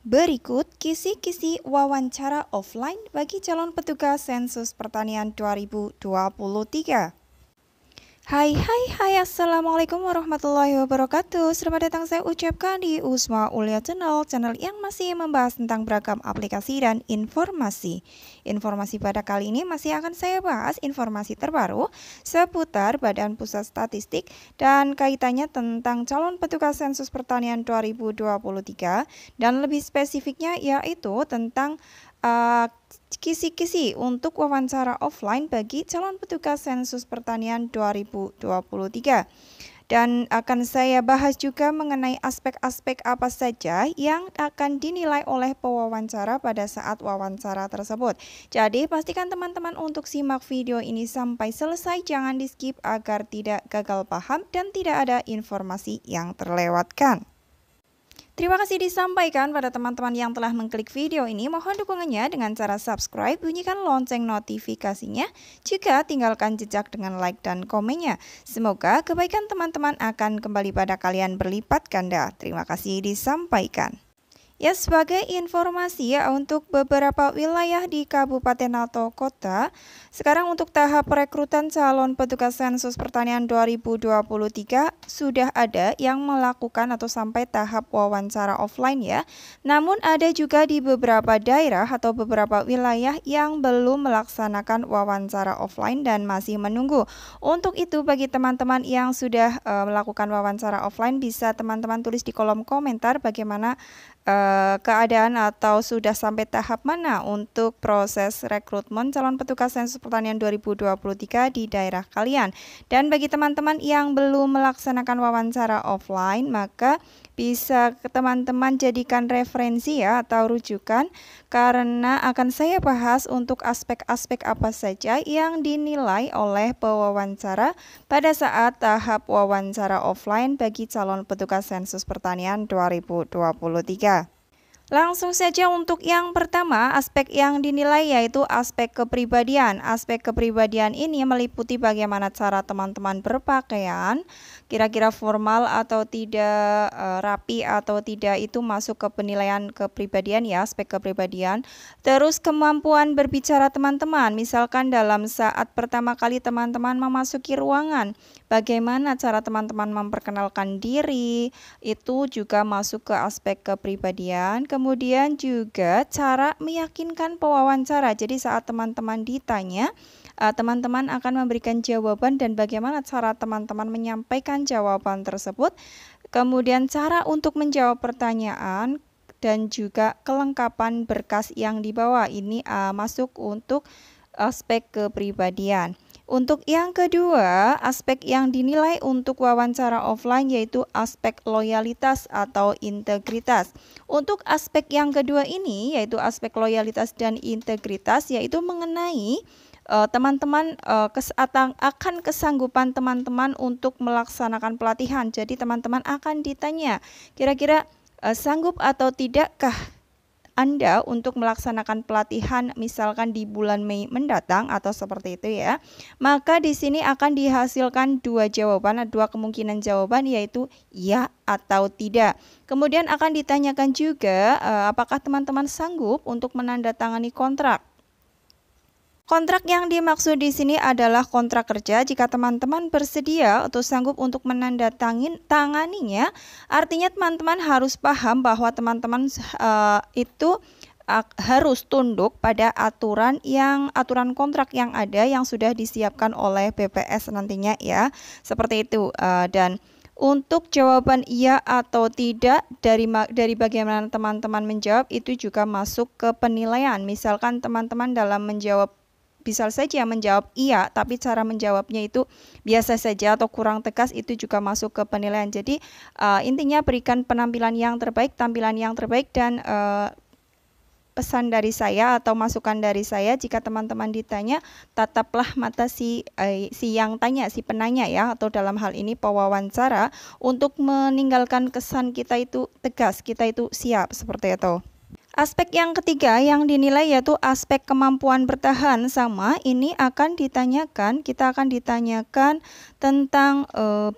Berikut kisi-kisi wawancara offline bagi calon petugas Sensus Pertanian 2023. Hai, Assalamualaikum warahmatullahi wabarakatuh. Selamat datang saya ucapkan di Usma Ulia channel yang masih membahas tentang beragam aplikasi dan informasi. Informasi pada kali ini masih akan saya bahas informasi terbaru seputar Badan Pusat Statistik dan kaitannya tentang calon petugas Sensus Pertanian 2023 dan lebih spesifiknya yaitu tentang kisi-kisi untuk wawancara offline bagi calon petugas Sensus Pertanian 2023. Dan akan saya bahas juga mengenai aspek-aspek apa saja yang akan dinilai oleh pewawancara pada saat wawancara tersebut. Jadi pastikan teman-teman untuk simak video ini sampai selesai, jangan di skip agar tidak gagal paham dan tidak ada informasi yang terlewatkan. Terima kasih disampaikan pada teman-teman yang telah mengklik video ini. Mohon dukungannya dengan cara subscribe, bunyikan lonceng notifikasinya, juga tinggalkan jejak dengan like dan komennya. Semoga kebaikan teman-teman akan kembali pada kalian berlipat ganda. Terima kasih disampaikan. Ya, sebagai informasi ya, untuk beberapa wilayah di kabupaten atau kota, sekarang untuk tahap perekrutan calon petugas Sensus Pertanian 2023 sudah ada yang melakukan atau sampai tahap wawancara offline ya. Namun ada juga di beberapa daerah atau beberapa wilayah yang belum melaksanakan wawancara offline dan masih menunggu. Untuk itu bagi teman-teman yang sudah melakukan wawancara offline, bisa teman-teman tulis di kolom komentar bagaimana keadaan atau sudah sampai tahap mana untuk proses rekrutmen calon petugas Sensus Pertanian 2023 di daerah kalian. Dan bagi teman-teman yang belum melaksanakan wawancara offline, maka bisa teman-teman jadikan referensi ya atau rujukan, karena akan saya bahas untuk aspek-aspek apa saja yang dinilai oleh pewawancara pada saat tahap wawancara offline bagi calon petugas Sensus Pertanian 2023. Langsung saja untuk yang pertama, aspek yang dinilai yaitu aspek kepribadian. Aspek kepribadian ini meliputi bagaimana cara teman-teman berpakaian, kira-kira formal atau tidak, rapi atau tidak, itu masuk ke penilaian kepribadian ya, aspek kepribadian. Terus kemampuan berbicara teman-teman, misalkan dalam saat pertama kali teman-teman memasuki ruangan, bagaimana cara teman-teman memperkenalkan diri, itu juga masuk ke aspek kepribadian. Kemudian juga cara meyakinkan pewawancara. Jadi saat teman-teman ditanya, teman-teman akan memberikan jawaban dan bagaimana cara teman-teman menyampaikan jawaban tersebut. Kemudian cara untuk menjawab pertanyaan dan juga kelengkapan berkas yang dibawa. Ini masuk untuk aspek kepribadian. Untuk yang kedua, aspek yang dinilai untuk wawancara offline yaitu aspek loyalitas atau integritas. Untuk aspek yang kedua ini yaitu aspek loyalitas dan integritas, yaitu mengenai teman-teman akan kesanggupan teman-teman untuk melaksanakan pelatihan. Jadi teman-teman akan ditanya, kira-kira sanggup atau tidakkah Anda untuk melaksanakan pelatihan misalkan di bulan Mei mendatang atau seperti itu ya. Maka di sini akan dihasilkan dua kemungkinan jawaban, yaitu ya atau tidak. Kemudian akan ditanyakan juga apakah teman-teman sanggup untuk menandatangani kontrak. Kontrak yang dimaksud di sini adalah kontrak kerja. Jika teman-teman bersedia atau sanggup untuk menandatanganinya, artinya teman-teman harus paham bahwa teman-teman itu harus tunduk pada aturan kontrak yang ada yang sudah disiapkan oleh BPS nantinya ya. Seperti itu. Dan untuk jawaban iya atau tidak dari bagaimana teman-teman menjawab itu juga masuk ke penilaian. Misalkan teman-teman dalam menjawab bisa saja menjawab iya, tapi cara menjawabnya itu biasa saja atau kurang tegas, itu juga masuk ke penilaian. Jadi intinya berikan tampilan yang terbaik dan pesan dari saya atau masukan dari saya, jika teman-teman ditanya, tataplah mata si penanya ya, atau dalam hal ini pewawancara, untuk meninggalkan kesan kita itu tegas, kita itu siap, seperti itu. Aspek yang ketiga yang dinilai yaitu aspek kemampuan bertahan. Sama, ini kita akan ditanyakan tentang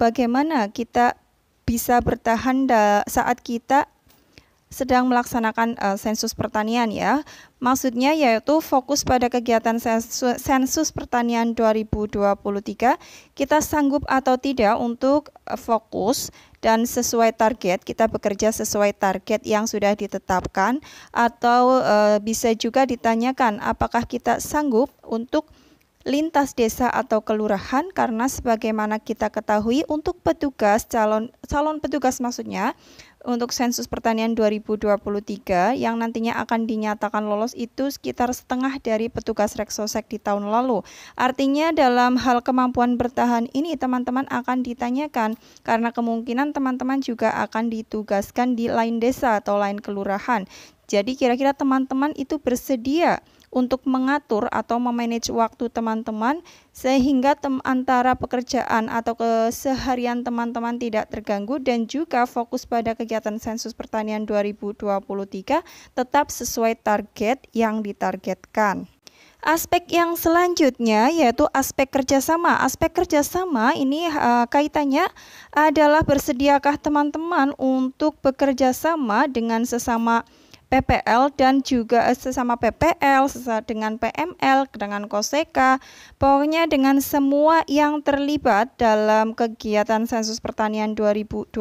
bagaimana kita bisa bertahan saat kita sedang melaksanakan sensus pertanian ya. Maksudnya yaitu fokus pada kegiatan sensus pertanian 2023, kita sanggup atau tidak untuk fokus dan sesuai target, kita bekerja sesuai target yang sudah ditetapkan, atau bisa juga ditanyakan apakah kita sanggup untuk lintas desa atau kelurahan, karena sebagaimana kita ketahui untuk petugas calon petugas maksudnya untuk sensus pertanian 2023 yang nantinya akan dinyatakan lolos itu sekitar setengah dari petugas Reksosek di tahun lalu. Artinya dalam hal kemampuan bertahan ini teman-teman akan ditanyakan, karena kemungkinan teman-teman juga akan ditugaskan di lain desa atau lain kelurahan. Jadi kira-kira teman-teman itu bersedia untuk mengatur atau memanage waktu teman-teman sehingga antara pekerjaan atau keseharian teman-teman tidak terganggu dan juga fokus pada kegiatan sensus pertanian 2023 tetap sesuai target yang ditargetkan. Aspek yang selanjutnya yaitu aspek kerjasama. Aspek kerjasama ini kaitannya adalah bersediakah teman-teman untuk bekerja sama dengan sesama PPL dan juga sesama PPL, dengan PML, dengan Koseka, pokoknya dengan semua yang terlibat dalam kegiatan sensus pertanian 2023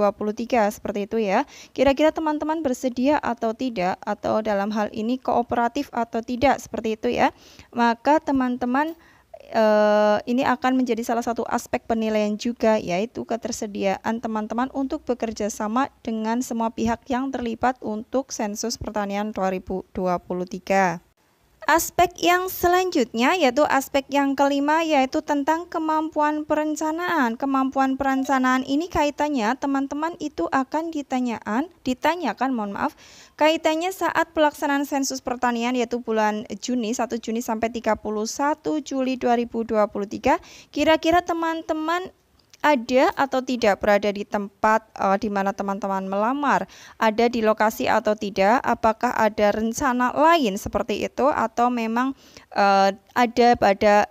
seperti itu ya. Kira-kira teman-teman bersedia atau tidak, atau dalam hal ini kooperatif atau tidak seperti itu ya. Maka teman-teman ini akan menjadi salah satu aspek penilaian juga, yaitu ketersediaan teman-teman untuk bekerja sama dengan semua pihak yang terlibat untuk sensus pertanian 2023. Aspek yang selanjutnya yaitu aspek yang kelima, yaitu tentang kemampuan perencanaan. Kemampuan perencanaan ini kaitannya teman-teman itu akan ditanyakan kaitannya saat pelaksanaan sensus pertanian yaitu bulan Juni, 1 Juni sampai 31 Juli 2023. Kira-kira teman-teman ada atau tidak berada di tempat di mana teman-teman melamar, ada di lokasi atau tidak, apakah ada rencana lain seperti itu, atau memang ada pada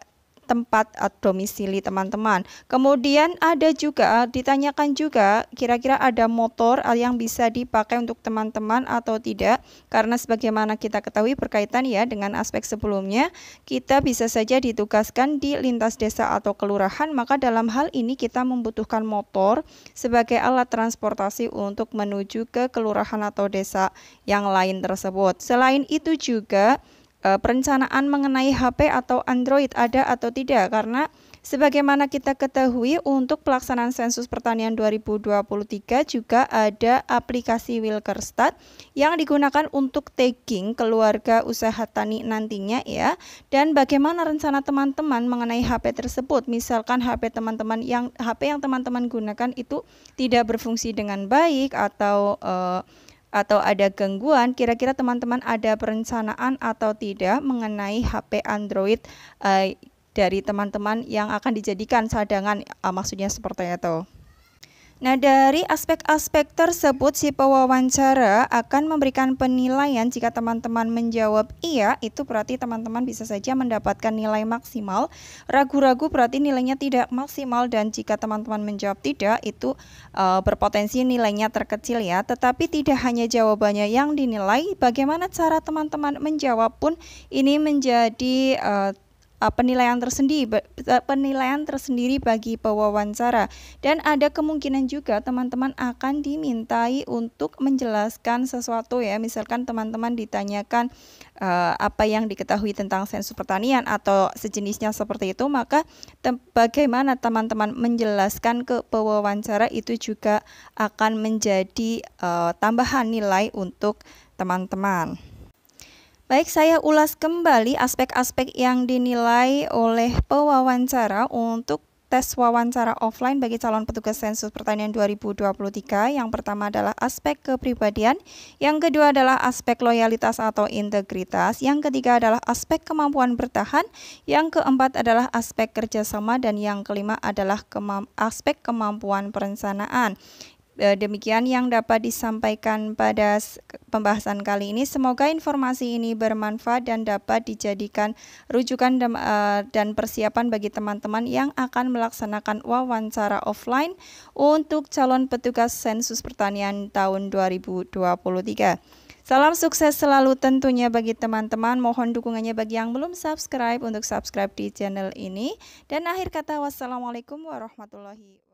tempat domisili teman-teman. Kemudian ada juga ditanyakan juga kira-kira ada motor yang bisa dipakai untuk teman-teman atau tidak, karena sebagaimana kita ketahui berkaitan ya dengan aspek sebelumnya, kita bisa saja ditugaskan di lintas desa atau kelurahan, maka dalam hal ini kita membutuhkan motor sebagai alat transportasi untuk menuju ke kelurahan atau desa yang lain tersebut. Selain itu juga perencanaan mengenai HP atau Android ada atau tidak, karena sebagaimana kita ketahui untuk pelaksanaan sensus pertanian 2023 juga ada aplikasi Wilkerstat yang digunakan untuk tagging keluarga usaha tani nantinya ya. Dan bagaimana rencana teman-teman mengenai HP tersebut, misalkan HP yang teman-teman gunakan itu tidak berfungsi dengan baik atau ada gangguan, kira-kira teman-teman ada perencanaan atau tidak mengenai HP Android dari teman-teman yang akan dijadikan cadangan, maksudnya seperti itu. Nah, dari aspek-aspek tersebut si pewawancara akan memberikan penilaian. Jika teman-teman menjawab iya, itu berarti teman-teman bisa saja mendapatkan nilai maksimal. Ragu-ragu berarti nilainya tidak maksimal, dan jika teman-teman menjawab tidak, itu berpotensi nilainya terkecil ya. Tetapi tidak hanya jawabannya yang dinilai, bagaimana cara teman-teman menjawab pun ini menjadi penilaian tersendiri bagi pewawancara. Dan ada kemungkinan juga teman-teman akan dimintai untuk menjelaskan sesuatu ya, misalkan teman-teman ditanyakan apa yang diketahui tentang sensus pertanian atau sejenisnya seperti itu, maka bagaimana teman-teman menjelaskan ke pewawancara itu juga akan menjadi tambahan nilai untuk teman-teman. Baik, saya ulas kembali aspek-aspek yang dinilai oleh pewawancara untuk tes wawancara offline bagi calon petugas sensus pertanian 2023. Yang pertama adalah aspek kepribadian, yang kedua adalah aspek loyalitas atau integritas, yang ketiga adalah aspek kemampuan bertahan, yang keempat adalah aspek kerjasama, dan yang kelima adalah aspek kemampuan perencanaan. Demikian yang dapat disampaikan pada pembahasan kali ini. Semoga informasi ini bermanfaat dan dapat dijadikan rujukan dan persiapan bagi teman-teman yang akan melaksanakan wawancara offline untuk calon petugas sensus pertanian tahun 2023. Salam sukses selalu tentunya bagi teman-teman. Mohon dukungannya bagi yang belum subscribe untuk subscribe di channel ini. Dan akhir kata, wassalamualaikum warahmatullahi wabarakatuh.